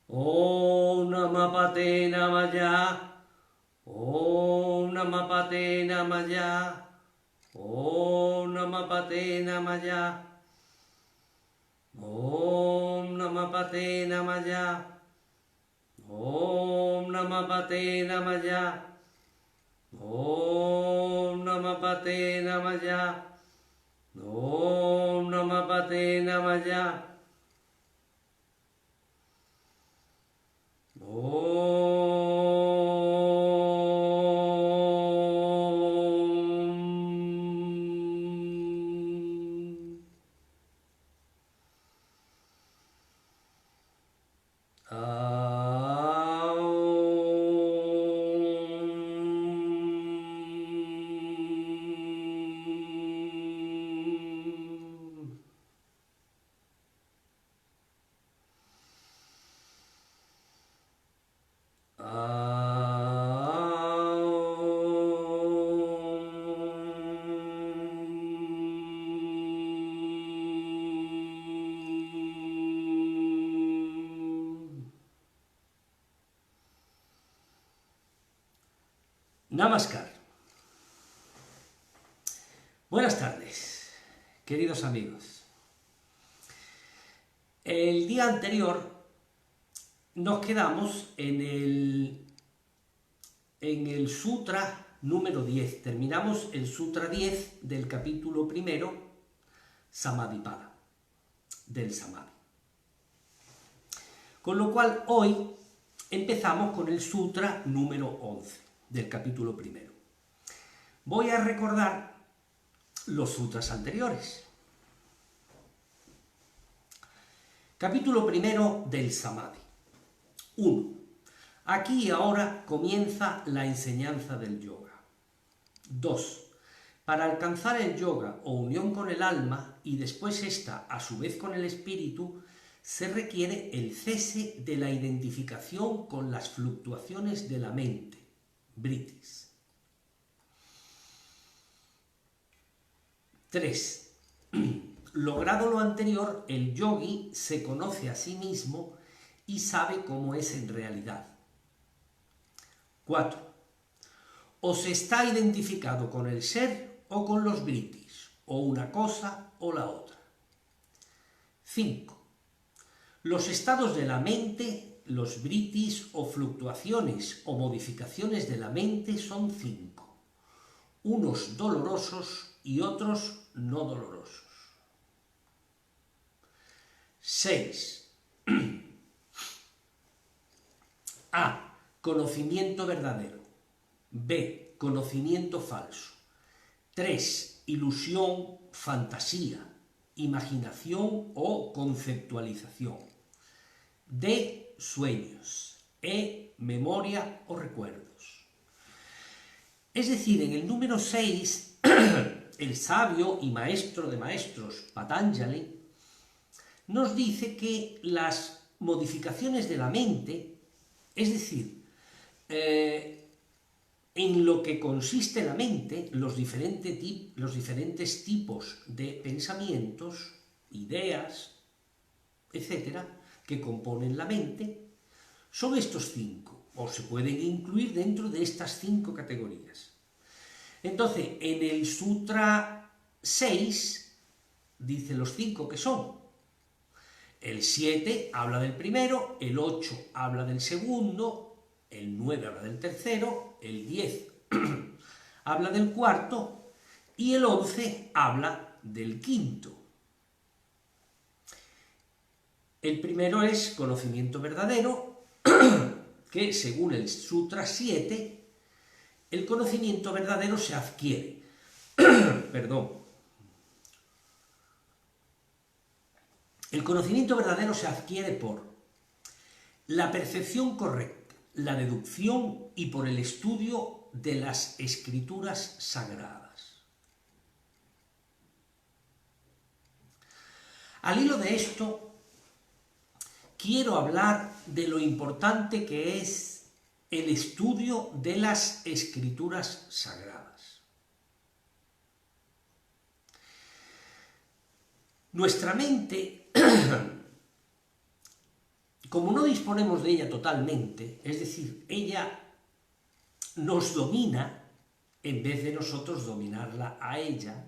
Om Namah Pate Namaya. Om Namah Pate Namaya. Om Namah Pate Namaya. Om Namah Pate Namaya. Om Namah Pate Namaya. Om Namah Pate Namaya. Om Namah Pate Namaya. Namaskar. Buenas tardes, queridos amigos. El día anterior nos quedamos en el Sutra número 10. Terminamos el Sutra 10 del capítulo primero, Samadhipada, del Samadhi. Con lo cual hoy empezamos con el Sutra número 11. Del capítulo primero. Voy a recordar los sutras anteriores. Capítulo primero del Samadhi. 1. Aquí y ahora comienza la enseñanza del yoga. 2. Para alcanzar el yoga o unión con el alma y después esta a su vez con el espíritu, se requiere el cese de la identificación con las fluctuaciones de la mente. Britis. 3. Logrado lo anterior, el yogi se conoce a sí mismo y sabe cómo es en realidad. 4. O se está identificado con el ser o con los britis, o una cosa o la otra. 5. Los estados de la mente, los britis o fluctuaciones o modificaciones de la mente son 5, unos dolorosos y otros no dolorosos. 6. A. Conocimiento verdadero. B. Conocimiento falso. 3. Ilusión, fantasía, imaginación o conceptualización. D. Sueños. E. Memoria o recuerdos. Es decir, en el número 6, el sabio y maestro de maestros, Patanjali, nos dice que las modificaciones de la mente, es decir, en lo que consiste la mente, los diferentes tipos de pensamientos, ideas, etcétera, que componen la mente, son estos 5, o se pueden incluir dentro de estas 5 categorías. Entonces, en el Sutra 6 dice los 5 que son. El 7 habla del primero, el 8 habla del segundo, el 9 habla del tercero, el 10 habla del cuarto y el 11 habla del quinto. El primero es conocimiento verdadero, que según el Sutra 7, el conocimiento verdadero se adquiere. El conocimiento verdadero se adquiere por la percepción correcta, la deducción y por el estudio de las escrituras sagradas. Al hilo de esto, quiero hablar de lo importante que es el estudio de las escrituras sagradas. Nuestra mente como no disponemos de ella totalmente, es decir, ella nos domina en vez de nosotros dominarla a ella,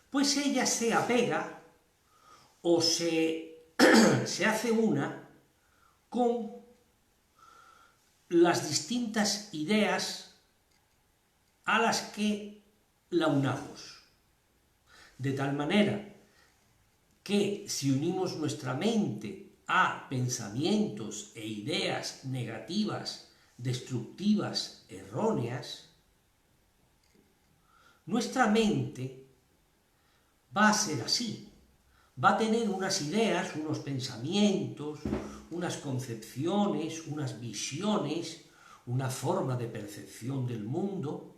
pues ella se apega o se hace una con las distintas ideas a las que la unamos. De tal manera que si unimos nuestra mente a pensamientos e ideas negativas, destructivas, erróneas, nuestra mente va a ser así. Va a tener unas ideas, unos pensamientos, unas concepciones, unas visiones, una forma de percepción del mundo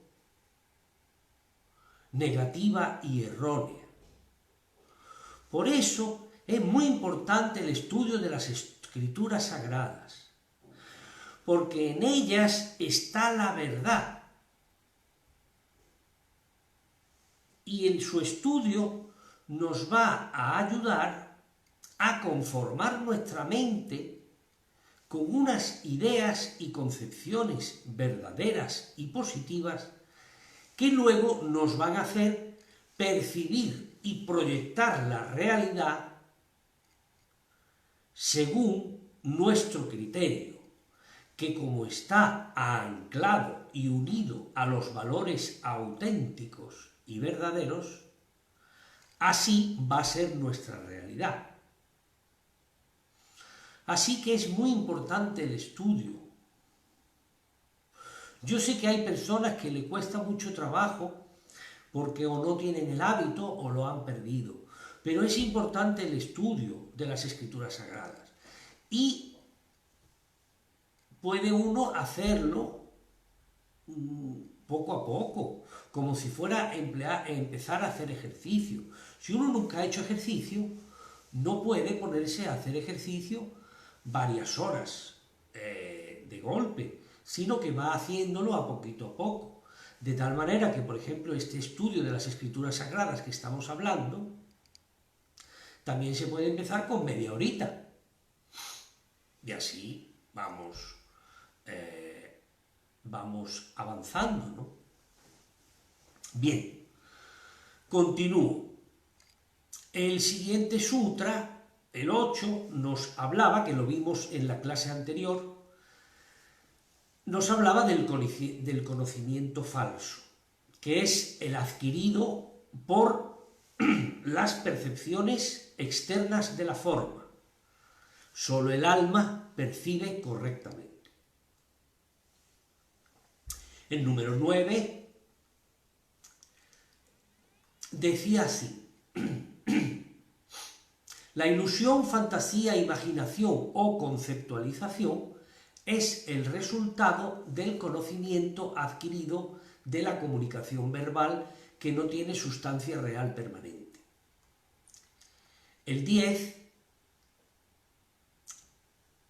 negativa y errónea. Por eso es muy importante el estudio de las escrituras sagradas, porque en ellas está la verdad. Y en su estudio nos va a ayudar a conformar nuestra mente con unas ideas y concepciones verdaderas y positivas que luego nos van a hacer percibir y proyectar la realidad según nuestro criterio, que como está anclado y unido a los valores auténticos y verdaderos, así va a ser nuestra realidad. Así que es muy importante el estudio. Yo sé que hay personas que le cuesta mucho trabajo porque o no tienen el hábito o lo han perdido, pero es importante el estudio de las escrituras sagradas y puede uno hacerlo poco a poco, como si fuera a empezar a hacer ejercicio. Si uno nunca ha hecho ejercicio, no puede ponerse a hacer ejercicio varias horas de golpe, sino que va haciéndolo a poco. De tal manera que, por ejemplo, este estudio de las escrituras sagradas que estamos hablando, también se puede empezar con media horita. Y así vamos avanzando, ¿no? Bien, continúo. El siguiente sutra, el 8, nos hablaba, que lo vimos en la clase anterior, nos hablaba del conocimiento falso, que es el adquirido por las percepciones externas de la forma. Solo el alma percibe correctamente. El número 9 decía así: la ilusión, fantasía, imaginación o conceptualización es el resultado del conocimiento adquirido de la comunicación verbal que no tiene sustancia real permanente. El 10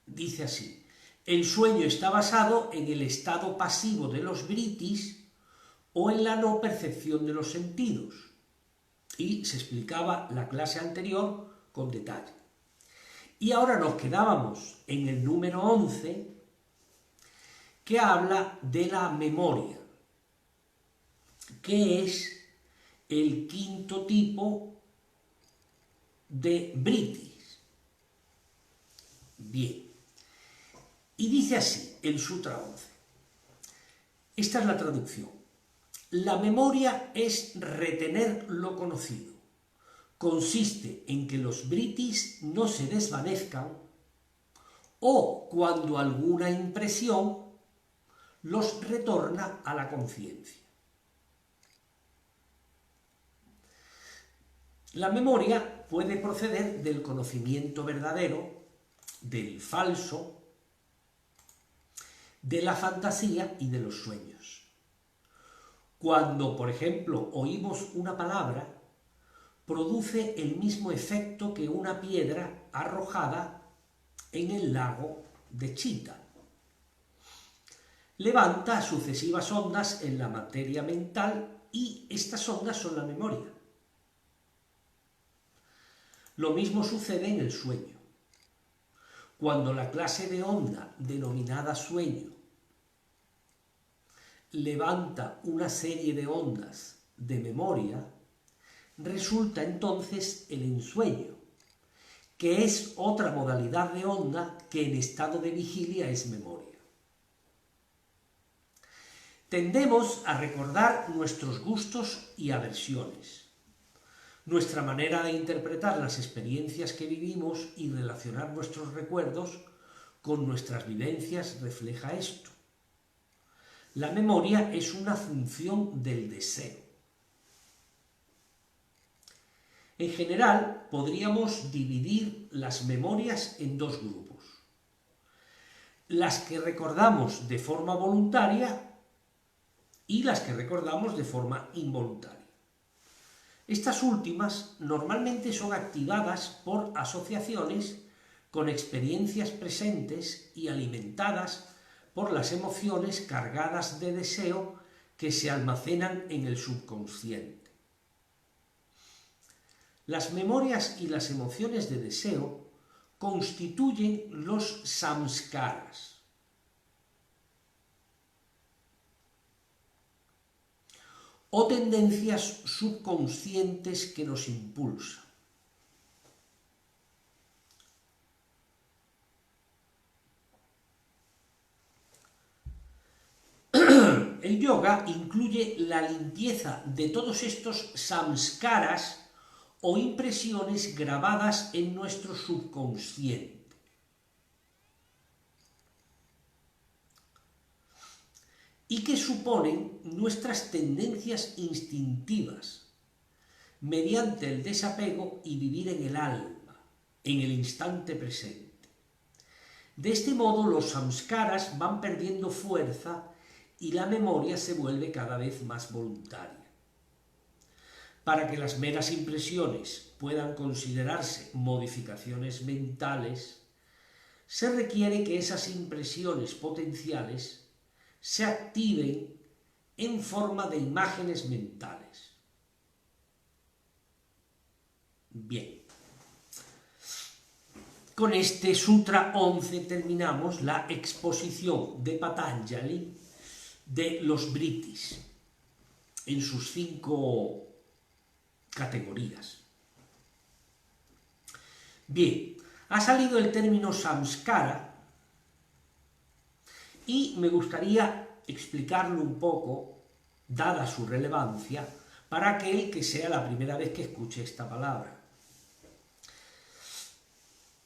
dice así: el sueño está basado en el estado pasivo de los vritis o en la no percepción de los sentidos. Y se explicaba la clase anterior con detalle. Y ahora nos quedábamos en el número 11, que habla de la memoria, que es el quinto tipo de vritis. Bien. Y dice así el Sutra 11. Esta es la traducción. La memoria es retener lo conocido. Consiste en que los vritis no se desvanezcan o cuando alguna impresión los retorna a la conciencia. La memoria puede proceder del conocimiento verdadero, del falso, de la fantasía y de los sueños. Cuando, por ejemplo, oímos una palabra, produce el mismo efecto que una piedra arrojada en el lago de Chita. Levanta sucesivas ondas en la materia mental y estas ondas son la memoria. Lo mismo sucede en el sueño. cuando la clase de onda denominada sueño levanta una serie de ondas de memoria, resulta entonces el ensueño, que es otra modalidad de onda que en estado de vigilia es memoria. Tendemos a recordar nuestros gustos y aversiones. Nuestra manera de interpretar las experiencias que vivimos y relacionar nuestros recuerdos con nuestras vivencias refleja esto. La memoria es una función del deseo. En general, podríamos dividir las memorias en dos grupos. Las que recordamos de forma voluntaria y las que recordamos de forma involuntaria. Estas últimas normalmente son activadas por asociaciones con experiencias presentes y alimentadas por las emociones cargadas de deseo que se almacenan en el subconsciente. Las memorias y las emociones de deseo constituyen los samskaras, o tendencias subconscientes que nos impulsan. El yoga incluye la limpieza de todos estos samskaras o impresiones grabadas en nuestro subconsciente. Y que suponen nuestras tendencias instintivas, mediante el desapego y vivir en el alma, en el instante presente. De este modo, los samskaras van perdiendo fuerza y la memoria se vuelve cada vez más voluntaria. Para que las meras impresiones puedan considerarse modificaciones mentales, se requiere que esas impresiones potenciales se activen en forma de imágenes mentales. Bien. Con este Sutra 11 terminamos la exposición de Patanjali de los Vrittis en sus 5 categorías. Bien, ha salido el término samskara y me gustaría explicarlo un poco, dada su relevancia, para aquel que sea la primera vez que escuche esta palabra.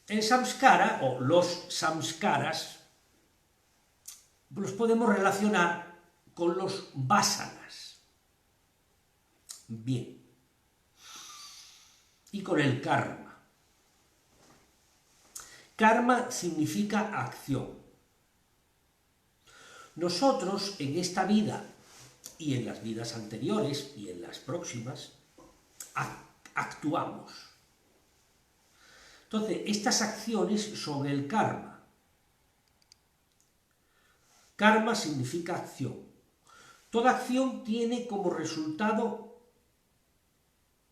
El samskara, o los samskaras, los podemos relacionar con los vasanas. Bien. Y con el karma. Karma significa acción. Nosotros en esta vida y en las vidas anteriores y en las próximas actuamos. Entonces, estas acciones son el karma. Karma significa acción. Toda acción tiene como resultado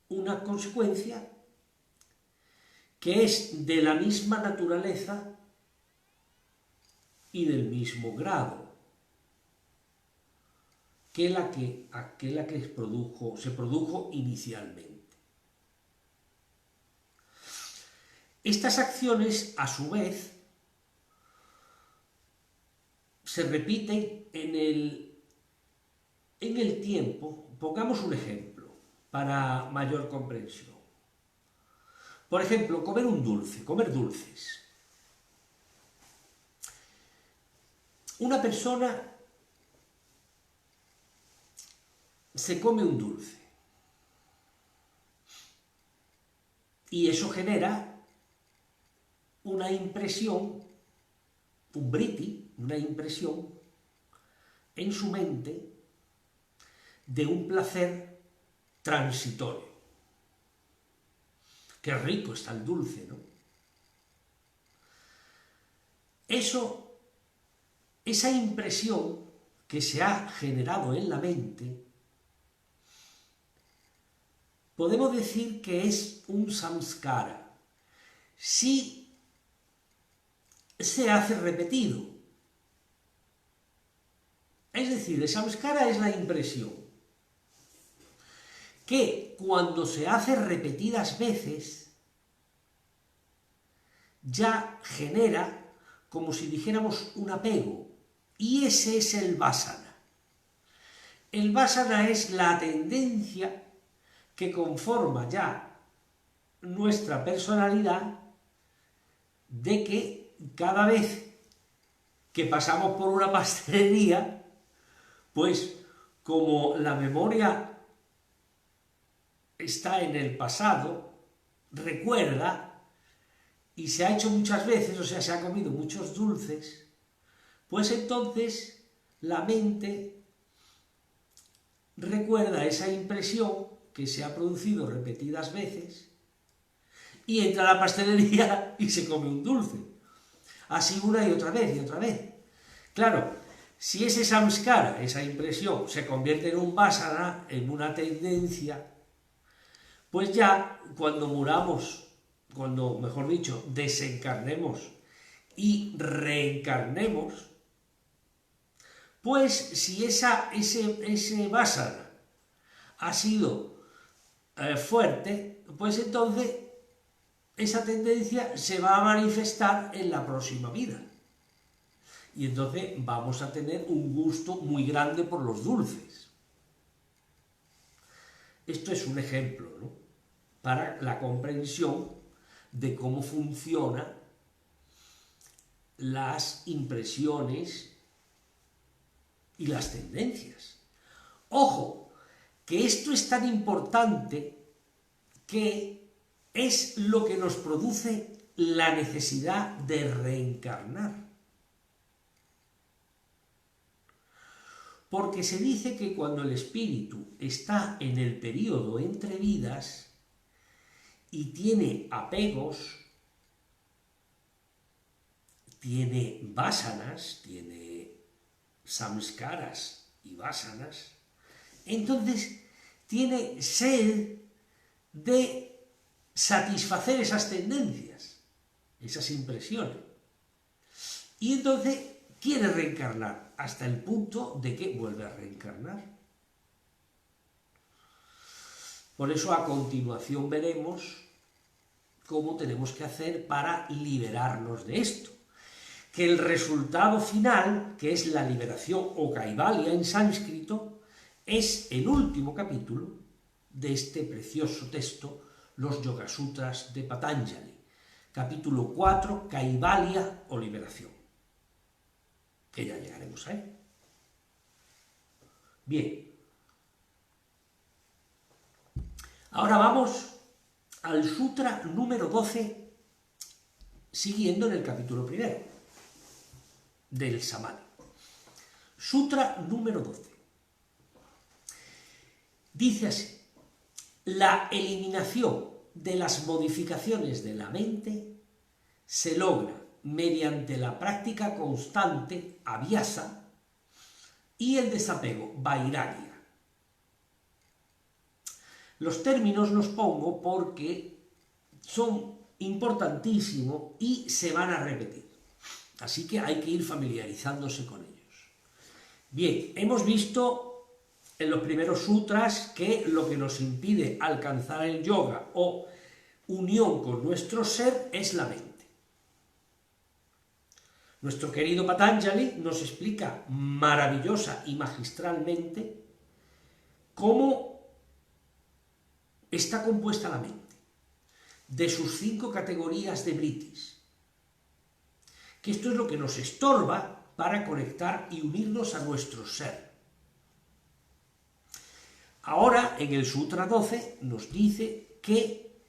una consecuencia que es de la misma naturaleza y del mismo grado que la que se produjo inicialmente. Estas acciones, a su vez, se repiten en el tiempo. Pongamos un ejemplo para mayor comprensión. Por ejemplo, comer un dulce, comer dulces. Una persona se come un dulce y eso genera una impresión, un vritti, una impresión en su mente de un placer transitorio. Qué rico está el dulce, ¿no? Esa impresión que se ha generado en la mente, podemos decir que es un samskara. Si se hace repetido. Es decir, el samskara es la impresión que cuando se hace repetidas veces ya genera, como si dijéramos, un apego, y ese es el vasana. El vasana es la tendencia que conforma ya nuestra personalidad, de que cada vez que pasamos por una pastelería, pues como la memoria está en el pasado, recuerda, y se ha hecho muchas veces, o sea, se ha comido muchos dulces, pues entonces la mente recuerda esa impresión que se ha producido repetidas veces y entra a la pastelería y se come un dulce. Así una y otra vez y otra vez. Claro, si ese samskara, esa impresión, se convierte en un vasana, en una tendencia, pues ya cuando muramos, cuando, mejor dicho, desencarnemos y reencarnemos, pues si ese vasana ha sido fuerte, pues entonces esa tendencia se va a manifestar en la próxima vida. Y entonces vamos a tener un gusto muy grande por los dulces. Esto es un ejemplo, ¿no?, para la comprensión de cómo funcionan las impresiones y las tendencias. Ojo, que esto es tan importante que es lo que nos produce la necesidad de reencarnar. Porque se dice que cuando el espíritu está en el periodo entre vidas y tiene apegos, tiene vasanas, tiene samskaras y vasanas, entonces tiene sed de satisfacer esas tendencias, esas impresiones. Y entonces quiere reencarnar, hasta el punto de que vuelve a reencarnar. Por eso a continuación veremos cómo tenemos que hacer para liberarnos de esto. Que el resultado final, que es la liberación o kaivalya en sánscrito, es el último capítulo de este precioso texto, los Yogasutras de Patanjali, capítulo 4, kaivalya o liberación, que ya llegaremos a él. Bien, ahora vamos al sutra número 12, siguiendo en el capítulo primero del Samadhi. Sutra número 12. Dice así: la eliminación de las modificaciones de la mente se logra mediante la práctica constante, abhyasa, y el desapego, vairagya. Los términos los pongo porque son importantísimos y se van a repetir. Así que hay que ir familiarizándose con ellos. Bien, hemos visto en los primeros sutras que lo que nos impide alcanzar el yoga o unión con nuestro ser es la mente. Nuestro querido Patanjali nos explica maravillosa y magistralmente cómo está compuesta la mente, de sus 5 categorías de vrittis, que esto es lo que nos estorba para conectar y unirnos a nuestro ser. Ahora, en el Sutra 12, nos dice que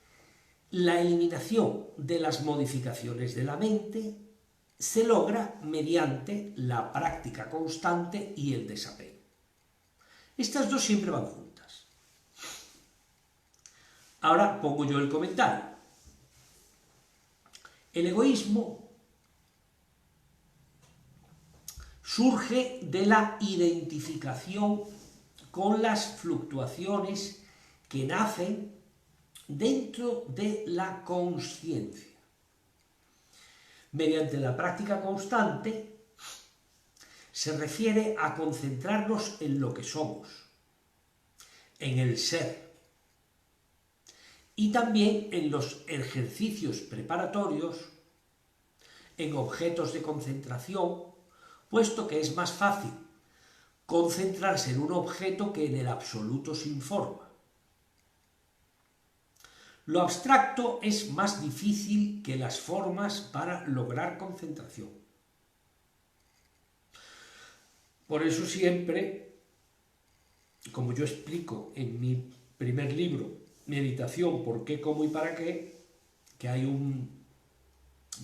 la eliminación de las modificaciones de la mente se logra mediante la práctica constante y el desapego. Estas dos siempre van juntas. Ahora pongo yo el comentario. El egoísmo surge de la identificación con las fluctuaciones que nacen dentro de la consciencia. Mediante la práctica constante se refiere a concentrarnos en lo que somos, en el ser, y también en los ejercicios preparatorios, en objetos de concentración, puesto que es más fácil concentrarse en un objeto que en el absoluto sin forma. Lo abstracto es más difícil que las formas para lograr concentración. Por eso siempre, como yo explico en mi primer libro, Meditación, ¿por qué, cómo y para qué?, que hay un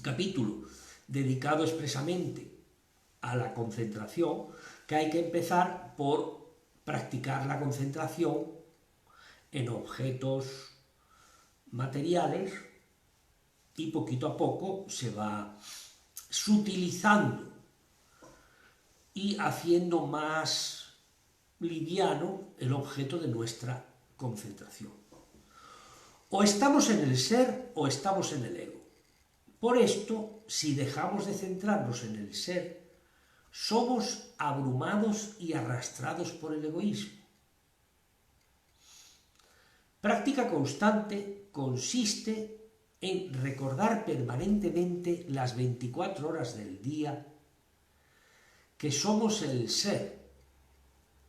capítulo dedicado expresamente a la concentración, que hay que empezar por practicar la concentración en objetos materiales y poquito a poco se va sutilizando y haciendo más liviano el objeto de nuestra concentración. O estamos en el ser o estamos en el ego. Por esto, si dejamos de centrarnos en el ser, somos abrumados y arrastrados por el egoísmo. Práctica constante consiste en recordar permanentemente las 24 horas del día que somos el ser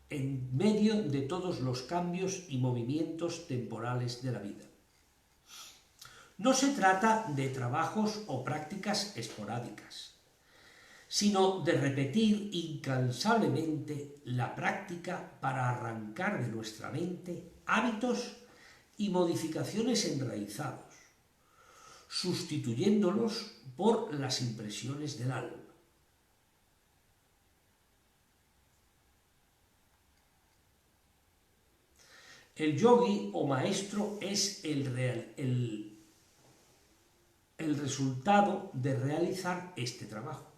en medio de todos los cambios y movimientos temporales de la vida. No se trata de trabajos o prácticas esporádicas, sino de repetir incansablemente la práctica para arrancar de nuestra mente hábitos y modificaciones enraizados, sustituyéndolos por las impresiones del alma. El yogi o maestro es el resultado de realizar este trabajo.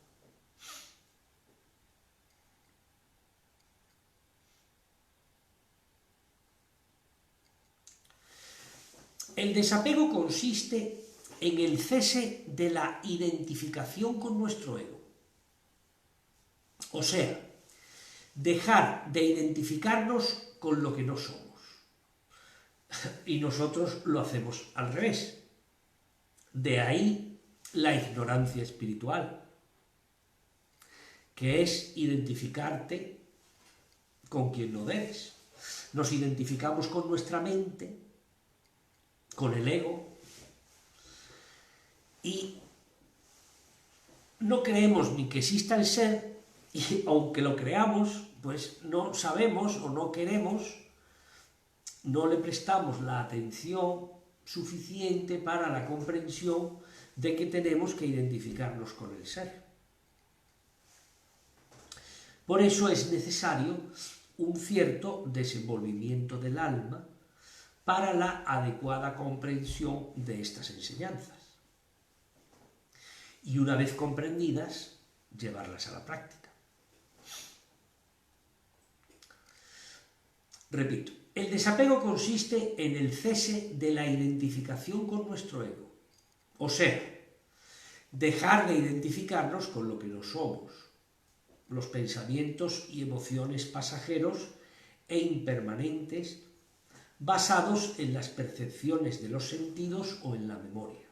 El desapego consiste en el cese de la identificación con nuestro ego. O sea, dejar de identificarnos con lo que no somos. Y nosotros lo hacemos al revés. De ahí la ignorancia espiritual, que es identificarte con quien no debes. Nos identificamos con nuestra mente, con el ego, y no creemos ni que exista el ser, y aunque lo creamos, pues no sabemos o no queremos, no le prestamos la atención suficiente para la comprensión de que tenemos que identificarnos con el ser. Por eso es necesario un cierto desenvolvimiento del alma para la adecuada comprensión de estas enseñanzas. Y una vez comprendidas, llevarlas a la práctica. Repito, el desapego consiste en el cese de la identificación con nuestro ego. O sea, dejar de identificarnos con lo que no somos, los pensamientos y emociones pasajeros e impermanentes basados en las percepciones de los sentidos o en la memoria.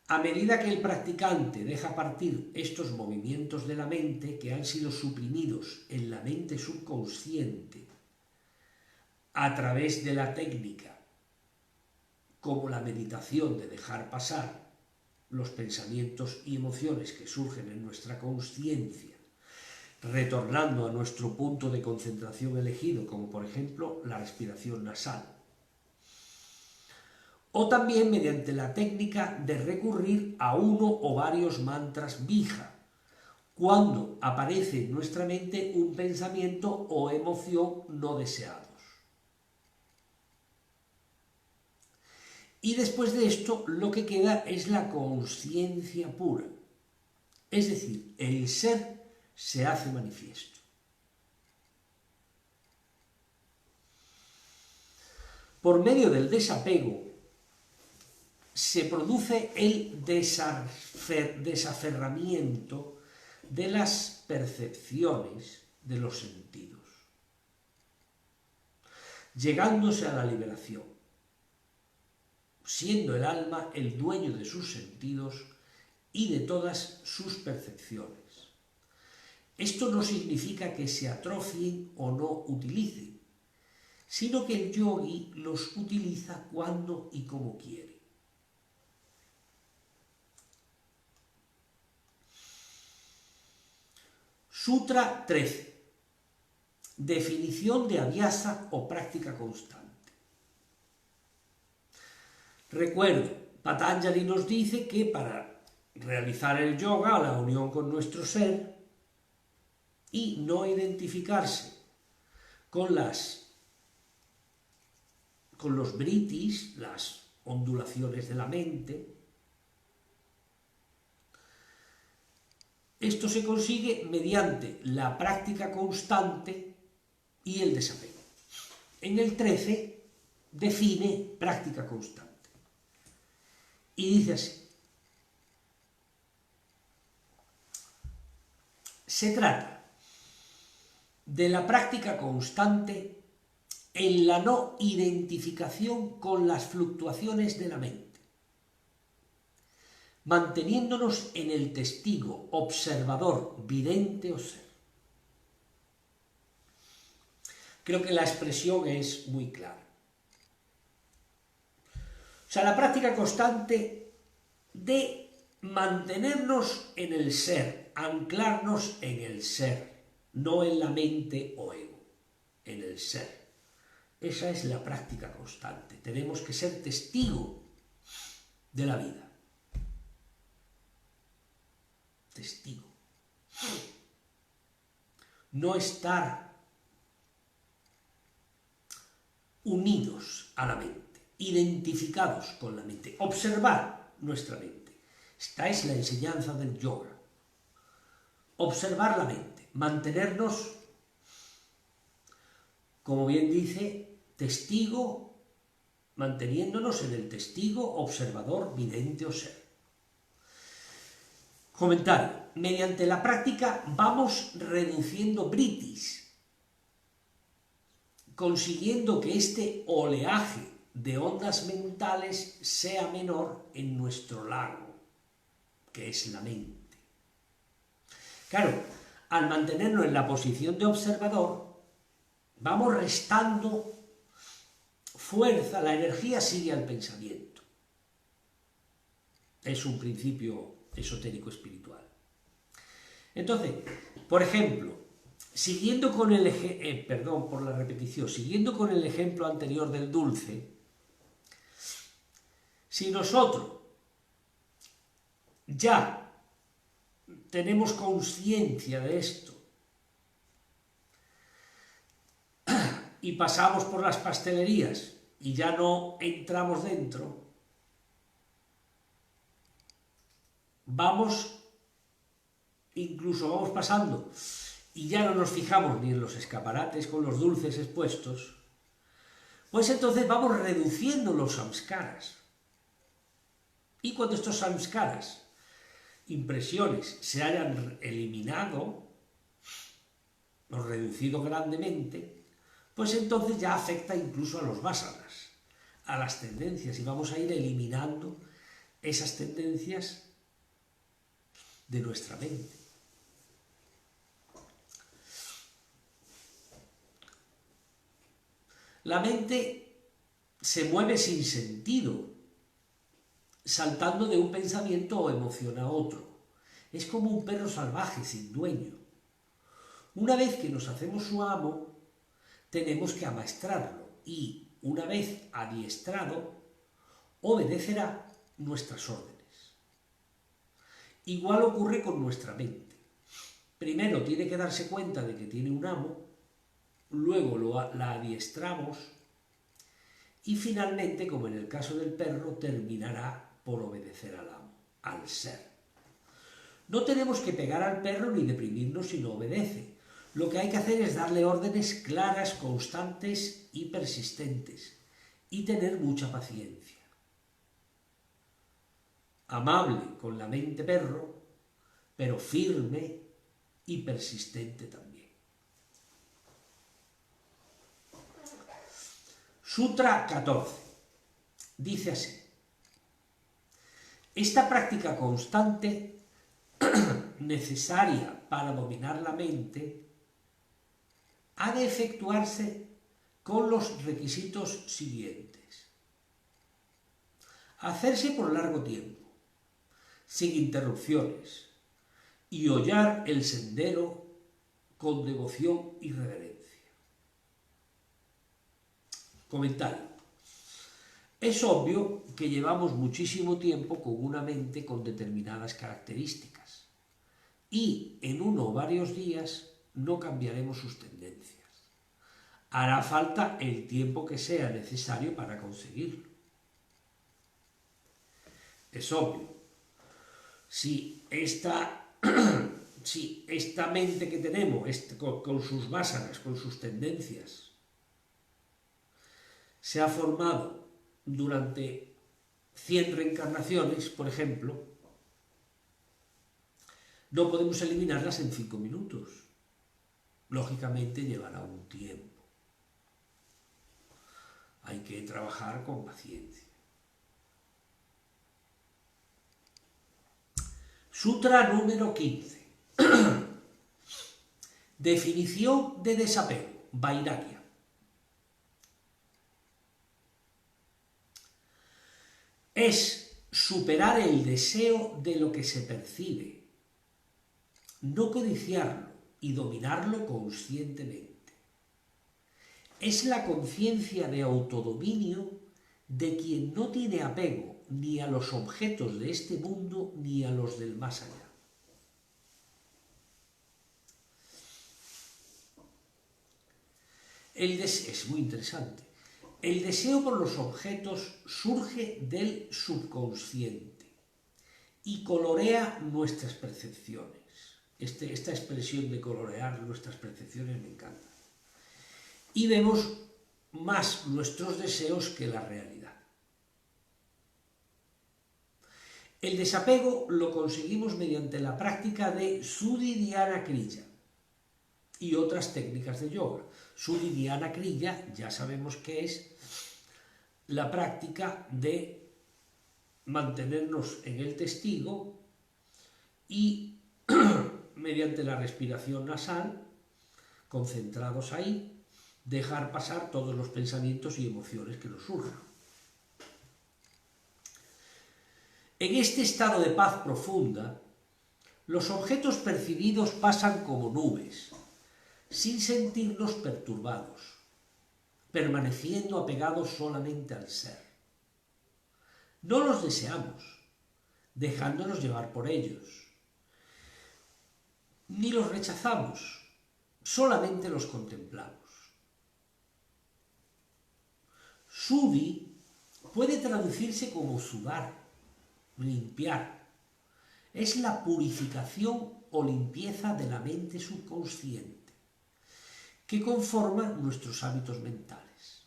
A medida que el practicante deja partir estos movimientos de la mente que han sido suprimidos en la mente subconsciente a través de la técnica, como la meditación de dejar pasar los pensamientos y emociones que surgen en nuestra consciencia, retornando a nuestro punto de concentración elegido, como por ejemplo la respiración nasal. O también mediante la técnica de recurrir a uno o varios mantras bija, cuando aparece en nuestra mente un pensamiento o emoción no deseados. Y después de esto, lo que queda es la consciencia pura. Es decir, el ser se hace manifiesto. Por medio del desapego, se produce el desaferramiento de las percepciones de los sentidos, llegándose a la liberación, siendo el alma el dueño de sus sentidos y de todas sus percepciones. Esto no significa que se atrofien o no utilicen, sino que el yogui los utiliza cuando y como quiere. Sutra 13. Definición de abhyasa o práctica constante. Recuerdo, Patanjali nos dice que para realizar el yoga, la unión con nuestro ser, y no identificarse con los vritis, las ondulaciones de la mente, esto se consigue mediante la práctica constante y el desapego. En el 13 define práctica constante y dice así: se trata de la práctica constante en la no identificación con las fluctuaciones de la mente, manteniéndonos en el testigo, observador, vidente o ser. Creo que la expresión es muy clara. O sea, la práctica constante de mantenernos en el ser, anclarnos en el ser, no en la mente o ego, en el ser. Esa es la práctica constante. Tenemos que ser testigo de la vida. Testigo. No estar unidos a la mente, identificados con la mente, observar nuestra mente. Esta es la enseñanza del yoga. Observar la mente, mantenernos, como bien dice, testigo, manteniéndonos en el testigo, observador, vidente o ser. Comentario. Mediante la práctica vamos reduciendo vritis, consiguiendo que este oleaje de ondas mentales sea menor en nuestro lago, que es la mente. Claro, al mantenernos en la posición de observador, vamos restando fuerza, la energía sigue al pensamiento. Es un principio esotérico espiritual. Entonces, por ejemplo, siguiendo con el ejemplo anterior del dulce, si nosotros ya tenemos conciencia de esto y pasamos por las pastelerías y ya no entramos dentro, vamos pasando y ya no nos fijamos ni en los escaparates con los dulces expuestos, pues entonces vamos reduciendo los samskaras. Y cuando estos samskaras, impresiones, se hayan eliminado o reducido grandemente, pues entonces ya afecta incluso a los vásanas, a las tendencias, y vamos a ir eliminando esas tendencias de nuestra mente. La mente se mueve sin sentido, saltando de un pensamiento o emoción a otro. Es como un perro salvaje sin dueño. Una vez que nos hacemos su amo, tenemos que amaestrarlo y, una vez adiestrado, obedecerá nuestras órdenes. Igual ocurre con nuestra mente. Primero tiene que darse cuenta de que tiene un amo, luego la adiestramos y finalmente, como en el caso del perro, terminará por obedecer al amo, al ser. No tenemos que pegar al perro ni deprimirnos si no obedece. Lo que hay que hacer es darle órdenes claras, constantes y persistentes, y tener mucha paciencia. amable con la mente perro, pero firme y persistente también. Sutra 14. Dice así: esta práctica constante, necesaria para dominar la mente, ha de efectuarse con los requisitos siguientes. Hacerse por largo tiempo, sin interrupciones, y hollar el sendero con devoción y reverencia. Comentario. Es obvio que llevamos muchísimo tiempo con una mente con determinadas características y en uno o varios días no cambiaremos sus tendencias. Hará falta el tiempo que sea necesario para conseguirlo. Es obvio. Si esta mente que tenemos, con sus vásanas, con sus tendencias, se ha formado durante 100 reencarnaciones, por ejemplo, no podemos eliminarlas en 5 minutos. Lógicamente llevará un tiempo. Hay que trabajar con paciencia. Sutra número 15. Definición de desapego, vairagya. Es superar el deseo de lo que se percibe, no codiciarlo y dominarlo conscientemente. Es la conciencia de autodominio de quien no tiene apego ni a los objetos de este mundo ni a los del más allá. Es muy interesante. El deseo por los objetos surge del subconsciente y colorea nuestras percepciones. Esta expresión de colorear nuestras percepciones me encanta. Y vemos más nuestros deseos que la realidad. El desapego lo conseguimos mediante la práctica de Suddhi Dhyana Kriya y otras técnicas de yoga. Suddhi Dhyana Kriya ya sabemos que es la práctica de mantenernos en el testigo y mediante la respiración nasal, concentrados ahí, dejar pasar todos los pensamientos y emociones que nos surjan. En este estado de paz profunda, los objetos percibidos pasan como nubes, sin sentirnos perturbados, permaneciendo apegados solamente al ser. No los deseamos, dejándonos llevar por ellos, ni los rechazamos, solamente los contemplamos. Suddhi puede traducirse como sudar, limpiar. Es la purificación o limpieza de la mente subconsciente que conforma nuestros hábitos mentales.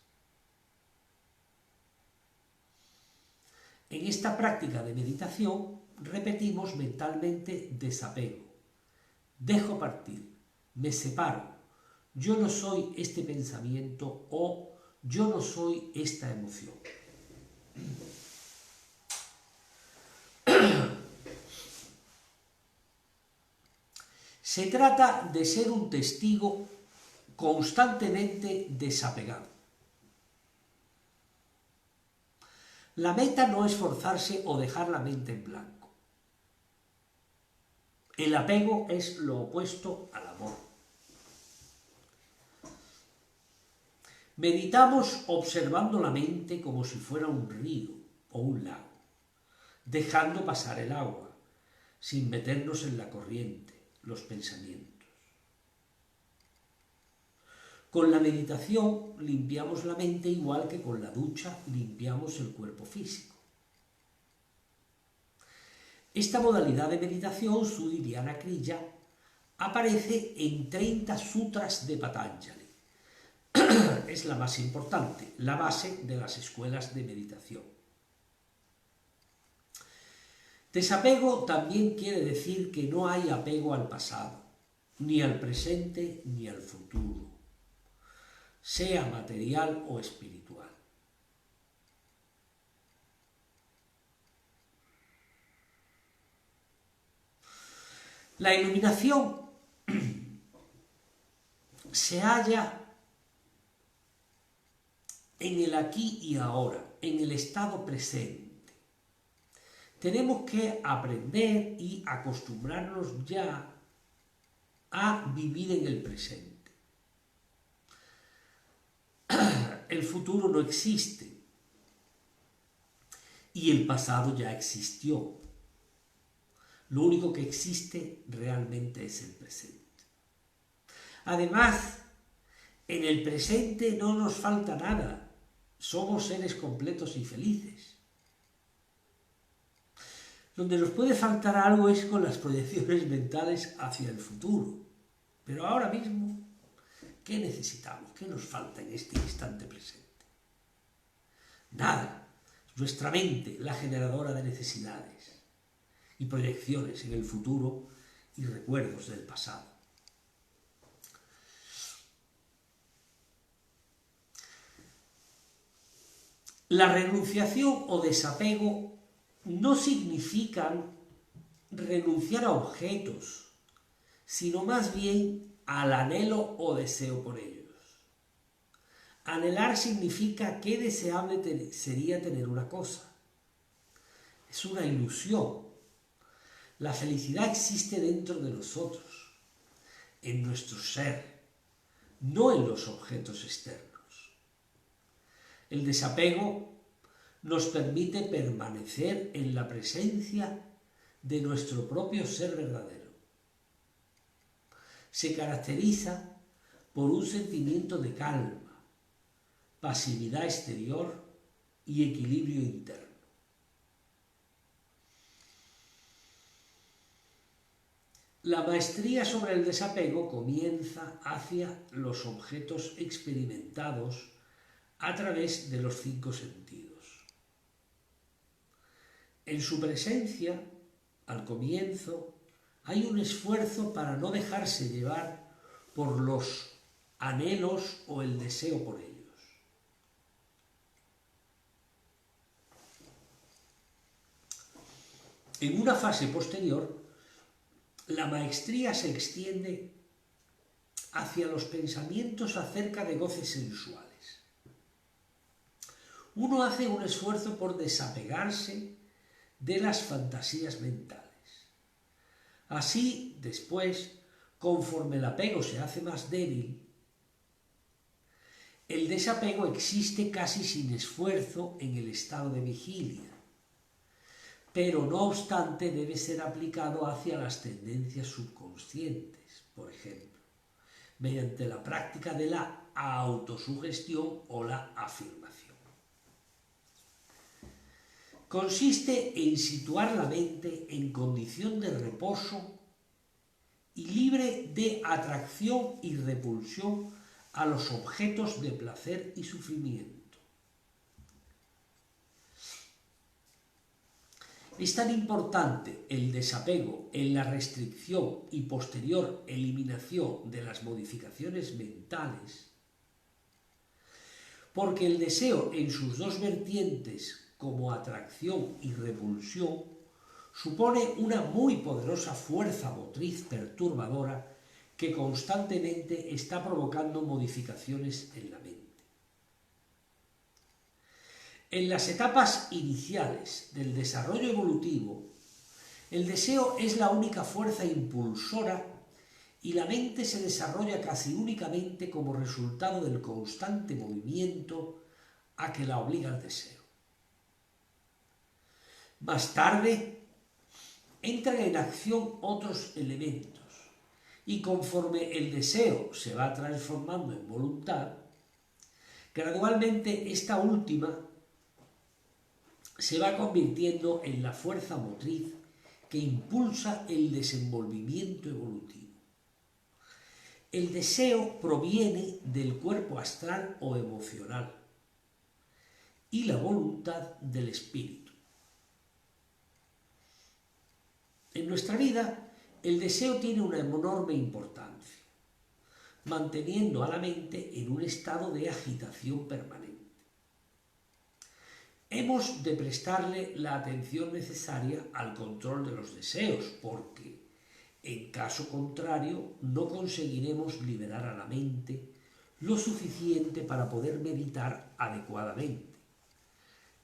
En esta práctica de meditación repetimos mentalmente desapego, dejo partir, me separo, yo no soy este pensamiento o yo no soy esta emoción. Se trata de ser un testigo constantemente desapegado. La meta no es forzarse o dejar la mente en blanco. El apego es lo opuesto al amor. Meditamos observando la mente como si fuera un río o un lago, dejando pasar el agua, sin meternos en la corriente, los pensamientos. Con la meditación limpiamos la mente igual que con la ducha limpiamos el cuerpo físico. Esta modalidad de meditación, Suddhi Dhyana Kriya, aparece en 30 sutras de Patanjali. Es la más importante, la base de las escuelas de meditación. Desapego también quiere decir que no hay apego al pasado, ni al presente ni al futuro, sea material o espiritual. La iluminación se halla en el aquí y ahora, en el estado presente. Tenemos que aprender y acostumbrarnos ya a vivir en el presente. El futuro no existe y el pasado ya existió. Lo único que existe realmente es el presente. Además, en el presente no nos falta nada. Somos seres completos y felices. Donde nos puede faltar algo es con las proyecciones mentales hacia el futuro. Pero ahora mismo, ¿qué necesitamos? ¿Qué nos falta en este instante presente? Nada. Nuestra mente, la generadora de necesidades y proyecciones en el futuro y recuerdos del pasado. La renunciación o desapego no significan renunciar a objetos, sino más bien al anhelo o deseo por ellos. Anhelar significa qué deseable sería tener una cosa. Es una ilusión. La felicidad existe dentro de nosotros, en nuestro ser, no en los objetos externos. El desapego nos permite permanecer en la presencia de nuestro propio ser verdadero. Se caracteriza por un sentimiento de calma, pasividad exterior y equilibrio interno. La maestría sobre el desapego comienza hacia los objetos experimentados a través de los 5 sentidos. En su presencia, al comienzo, hay un esfuerzo para no dejarse llevar por los anhelos o el deseo por ellos. En una fase posterior, la maestría se extiende hacia los pensamientos acerca de goces sensuales. Uno hace un esfuerzo por desapegarse de las fantasías mentales. Así, después, conforme el apego se hace más débil, el desapego existe casi sin esfuerzo en el estado de vigilia, pero no obstante debe ser aplicado hacia las tendencias subconscientes, por ejemplo, mediante la práctica de la autosugestión o la afirmación. Consiste en situar la mente en condición de reposo y libre de atracción y repulsión a los objetos de placer y sufrimiento. Es tan importante el desapego en la restricción y posterior eliminación de las modificaciones mentales, porque el deseo en sus dos vertientes, como atracción y repulsión, supone una muy poderosa fuerza motriz perturbadora que constantemente está provocando modificaciones en la mente. En las etapas iniciales del desarrollo evolutivo, el deseo es la única fuerza impulsora y la mente se desarrolla casi únicamente como resultado del constante movimiento a que la obliga el deseo. Más tarde, entran en acción otros elementos y conforme el deseo se va transformando en voluntad, gradualmente esta última se va convirtiendo en la fuerza motriz que impulsa el desenvolvimiento evolutivo. El deseo proviene del cuerpo astral o emocional y la voluntad del espíritu. En nuestra vida, el deseo tiene una enorme importancia, manteniendo a la mente en un estado de agitación permanente. Hemos de prestarle la atención necesaria al control de los deseos, porque, en caso contrario, no conseguiremos liberar a la mente lo suficiente para poder meditar adecuadamente,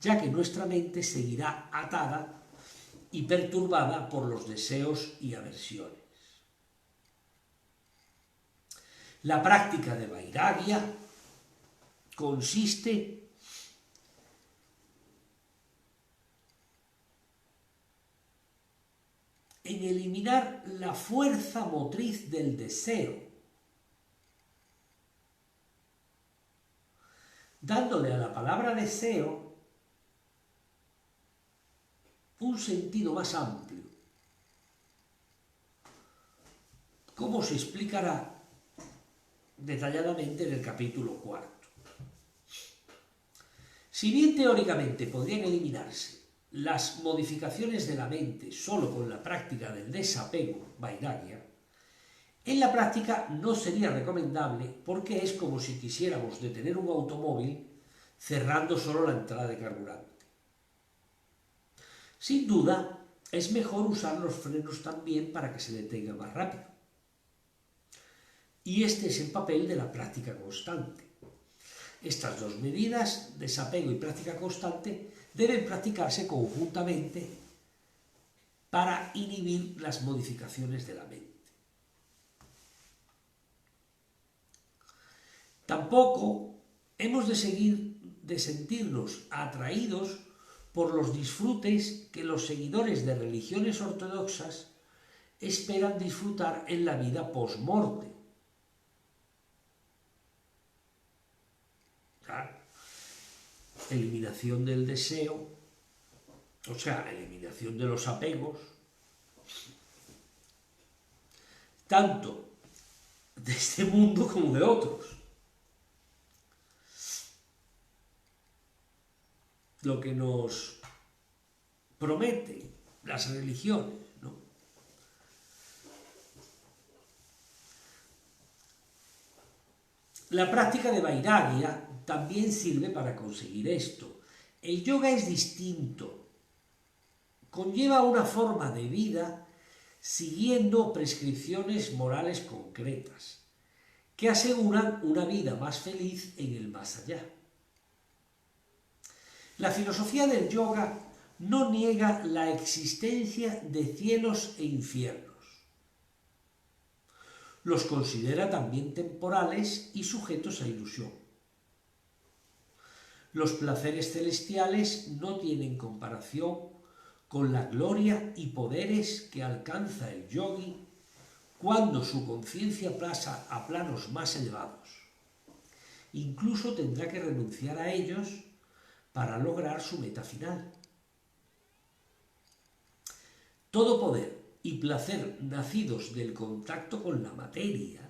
ya que nuestra mente seguirá atada y perturbada por los deseos y aversiones. La práctica de Vairagya consiste en eliminar la fuerza motriz del deseo, dándole a la palabra deseo un sentido más amplio, como se explicará detalladamente en el capítulo 4. Si bien teóricamente podrían eliminarse las modificaciones de la mente solo con la práctica del desapego, Vairagya, en la práctica no sería recomendable porque es como si quisiéramos detener un automóvil cerrando solo la entrada de carburante. Sin duda, es mejor usar los frenos también para que se detenga más rápido. Y este es el papel de la práctica constante. Estas dos medidas, desapego y práctica constante, deben practicarse conjuntamente para inhibir las modificaciones de la mente. Tampoco hemos de sentirnos atraídos por los disfrutes que los seguidores de religiones ortodoxas esperan disfrutar en la vida post-morte. Claro, eliminación del deseo, o sea, eliminación de los apegos, tanto de este mundo como de otros. Lo que nos prometen las religiones, ¿no? La práctica de Vairagya también sirve para conseguir esto. El yoga es distinto, conlleva una forma de vida siguiendo prescripciones morales concretas que aseguran una vida más feliz en el más allá. La filosofía del yoga no niega la existencia de cielos e infiernos. Los considera también temporales y sujetos a ilusión. Los placeres celestiales no tienen comparación con la gloria y poderes que alcanza el yogi cuando su conciencia pasa a planos más elevados. Incluso tendrá que renunciar a ellos para lograr su meta final. Todo poder y placer nacidos del contacto con la materia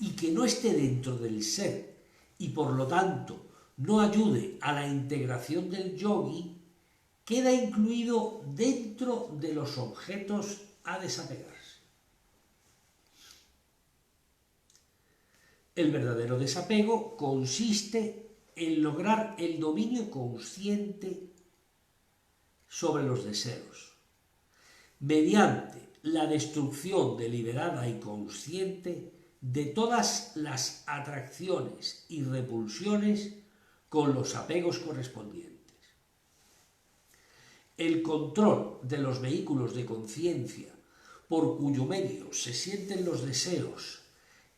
y que no esté dentro del ser y por lo tanto no ayude a la integración del yogi, queda incluido dentro de los objetos a desapegarse. El verdadero desapego consiste en lograr el dominio consciente sobre los deseos, mediante la destrucción deliberada y consciente de todas las atracciones y repulsiones con los apegos correspondientes. El control de los vehículos de conciencia por cuyo medio se sienten los deseos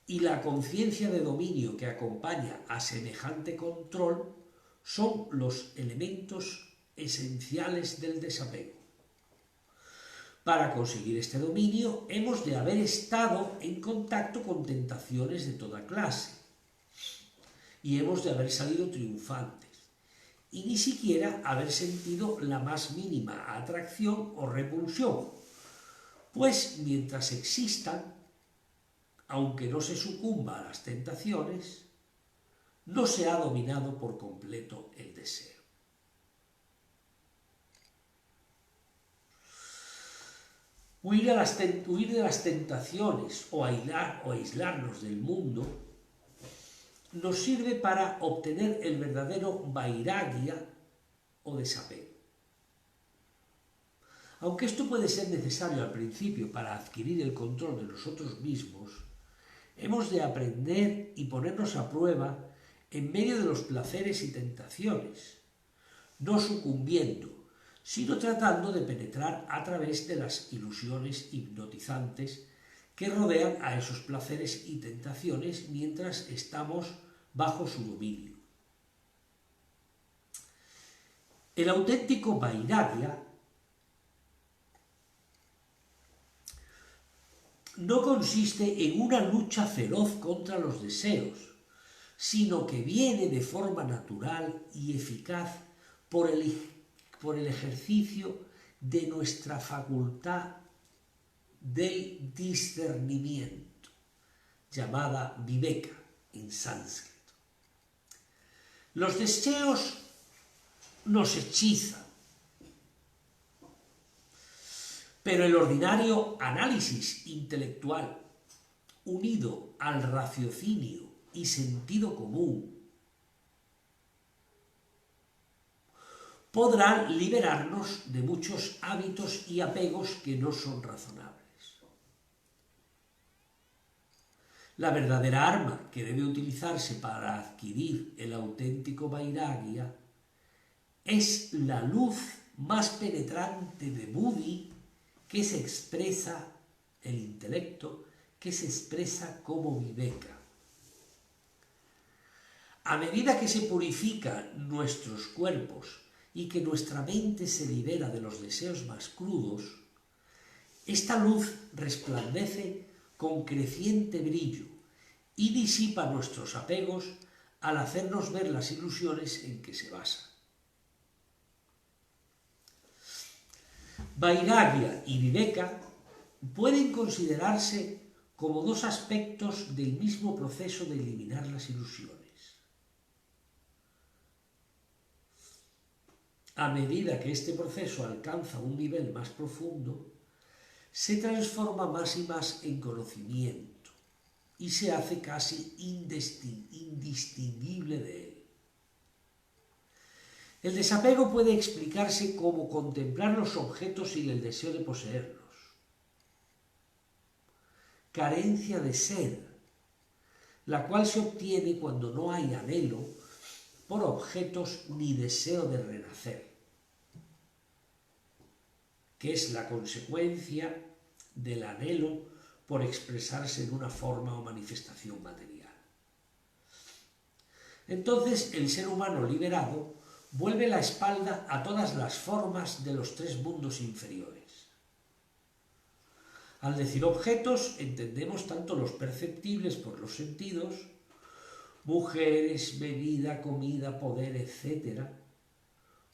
y la conciencia de dominio que acompaña a semejante control son los elementos esenciales del desapego. Para conseguir este dominio hemos de haber estado en contacto con tentaciones de toda clase y hemos de haber salido triunfantes y ni siquiera haber sentido la más mínima atracción o repulsión, pues mientras existan, aunque no se sucumba a las tentaciones, no se ha dominado por completo el deseo. huir de las tentaciones o aislarnos del mundo nos sirve para obtener el verdadero vairagya o desapego. Aunque esto puede ser necesario al principio para adquirir el control de nosotros mismos, hemos de aprender y ponernos a prueba en medio de los placeres y tentaciones, no sucumbiendo, sino tratando de penetrar a través de las ilusiones hipnotizantes que rodean a esos placeres y tentaciones mientras estamos bajo su dominio. El auténtico vairagya no consiste en una lucha feroz contra los deseos, sino que viene de forma natural y eficaz por el ejercicio de nuestra facultad del discernimiento, llamada viveka en sánscrito. Los deseos nos hechizan, pero el ordinario análisis intelectual, unido al raciocinio y sentido común, podrán liberarnos de muchos hábitos y apegos que no son razonables. La verdadera arma que debe utilizarse para adquirir el auténtico vairagya es la luz más penetrante de Buddhi que se expresa, el intelecto, que se expresa como viveka. A medida que se purifican nuestros cuerpos y que nuestra mente se libera de los deseos más crudos, esta luz resplandece con creciente brillo y disipa nuestros apegos al hacernos ver las ilusiones en que se basa. Vairagya y viveka pueden considerarse como dos aspectos del mismo proceso de eliminar las ilusiones. A medida que este proceso alcanza un nivel más profundo, se transforma más y más en conocimiento y se hace casi indistinguible de él. El desapego puede explicarse como contemplar los objetos sin el deseo de poseerlos. Carencia de sed, la cual se obtiene cuando no hay anhelo por objetos ni deseo de renacer, que es la consecuencia del anhelo por expresarse en una forma o manifestación material. Entonces, el ser humano liberado vuelve la espalda a todas las formas de los tres mundos inferiores. Al decir objetos, entendemos tanto los perceptibles por los sentidos, mujeres, bebida, comida, poder, etc.,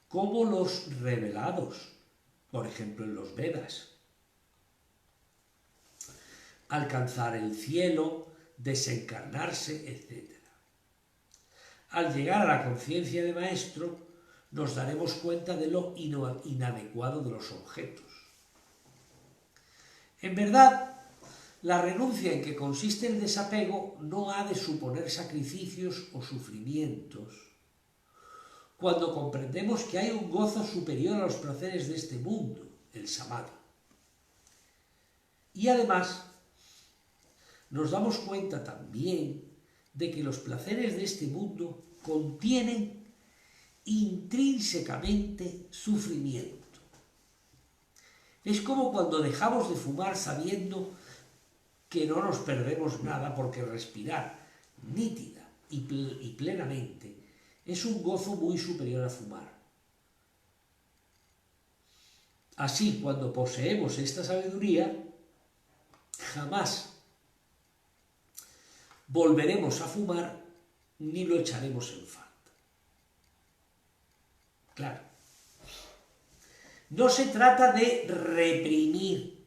como los revelados, por ejemplo en los Vedas. Alcanzar el cielo, desencarnarse, etc. Al llegar a la conciencia de maestro, nos daremos cuenta de lo inadecuado de los objetos. En verdad, la renuncia en que consiste el desapego no ha de suponer sacrificios o sufrimientos. Cuando comprendemos que hay un gozo superior a los placeres de este mundo, el samadhi. Y además, nos damos cuenta también de que los placeres de este mundo contienen intrínsecamente sufrimiento. Es como cuando dejamos de fumar sabiendo que no nos perdemos nada porque respirar nítida y plenamente es un gozo muy superior a fumar. Así, cuando poseemos esta sabiduría, jamás volveremos a fumar ni lo echaremos en falta. Claro. No se trata de reprimir.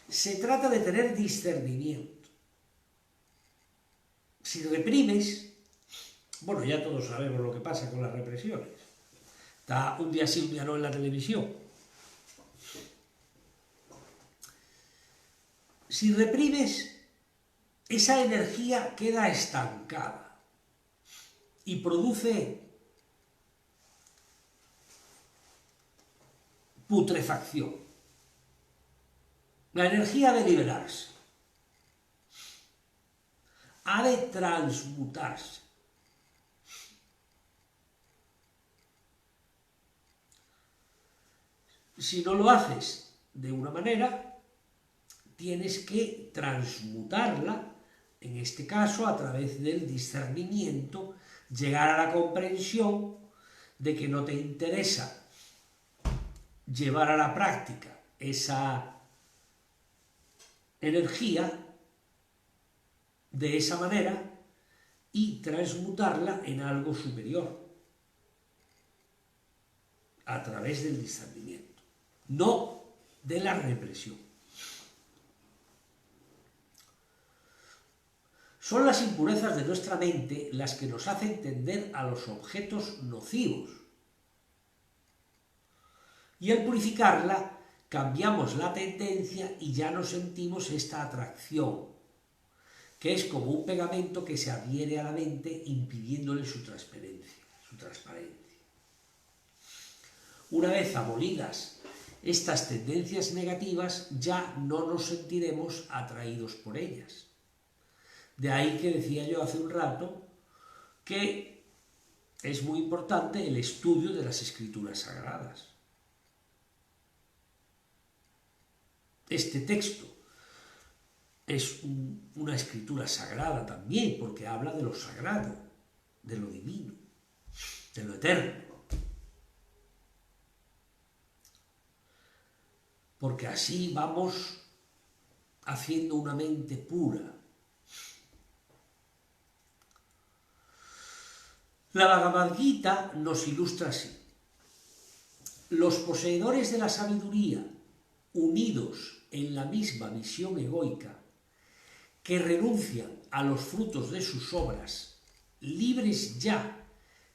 Se trata de tener discernimiento. Si reprimes, bueno, ya todos sabemos lo que pasa con las represiones. Está un día sí, un día no en la televisión. Si reprimes, esa energía queda estancada y produce putrefacción. La energía ha de liberarse, ha de transmutarse. Si no lo haces de una manera, tienes que transmutarla, en este caso a través del discernimiento, llegar a la comprensión de que no te interesa llevar a la práctica esa energía de esa manera y transmutarla en algo superior a través del discernimiento, no de la represión. Son las impurezas de nuestra mente las que nos hacen tender a los objetos nocivos. Y al purificarla, cambiamos la tendencia y ya no sentimos esta atracción, que es como un pegamento que se adhiere a la mente impidiéndole su transparencia. Una vez abolidas estas tendencias negativas, ya no nos sentiremos atraídos por ellas. De ahí que decía yo hace un rato que es muy importante el estudio de las escrituras sagradas. Este texto es una escritura sagrada también, porque habla de lo sagrado, de lo divino, de lo eterno. Porque así vamos haciendo una mente pura. La Bhagavad Gita nos ilustra así: los poseedores de la sabiduría, unidos en la misma visión egoica, que renuncian a los frutos de sus obras, libres ya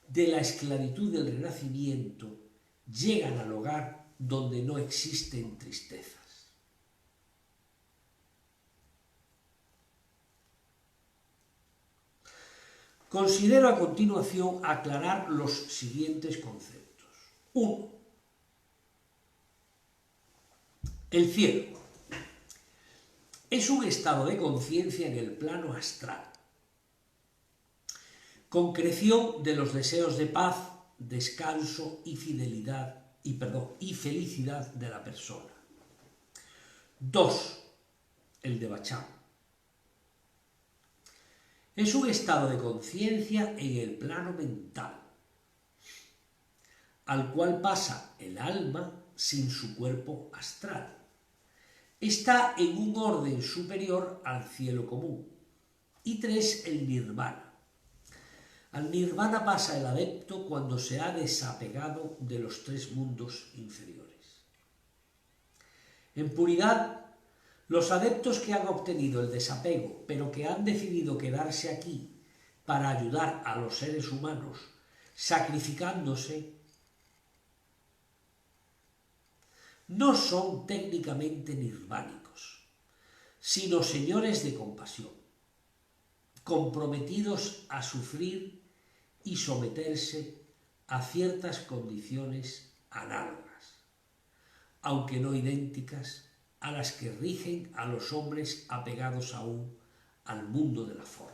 de la esclavitud del renacimiento, llegan al hogar donde no existen tristezas. Considero a continuación aclarar los siguientes conceptos. 1. El cielo es un estado de conciencia en el plano astral, concreción de los deseos de paz, descanso y felicidad de la persona. 2. El devacham es un estado de conciencia en el plano mental, al cual pasa el alma sin su cuerpo astral. Está en un orden superior al cielo común. Y 3. El nirvana. Al nirvana pasa el adepto cuando se ha desapegado de los 3 mundos inferiores. En puridad, los adeptos que han obtenido el desapego, pero que han decidido quedarse aquí para ayudar a los seres humanos, sacrificándose, no son técnicamente nirvánicos, sino señores de compasión, comprometidos a sufrir y someterse a ciertas condiciones análogas, aunque no idénticas, a las que rigen a los hombres apegados aún al mundo de la forma.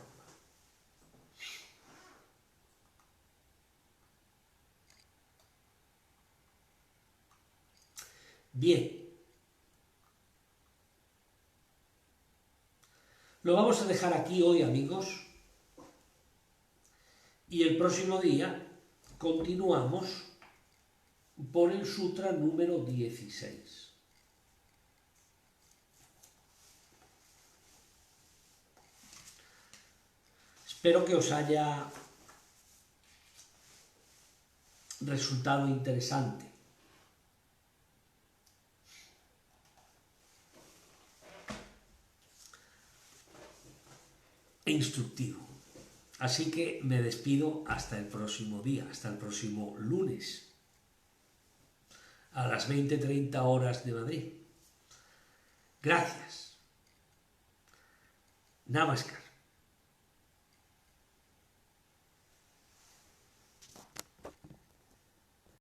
Bien, lo vamos a dejar aquí hoy, amigos, y el próximo día continuamos por el sutra número 16. Espero que os haya resultado interesante e instructivo. Así que me despido hasta el próximo día, hasta el próximo lunes, a las 20:30 horas de Madrid. Gracias. Namaskar.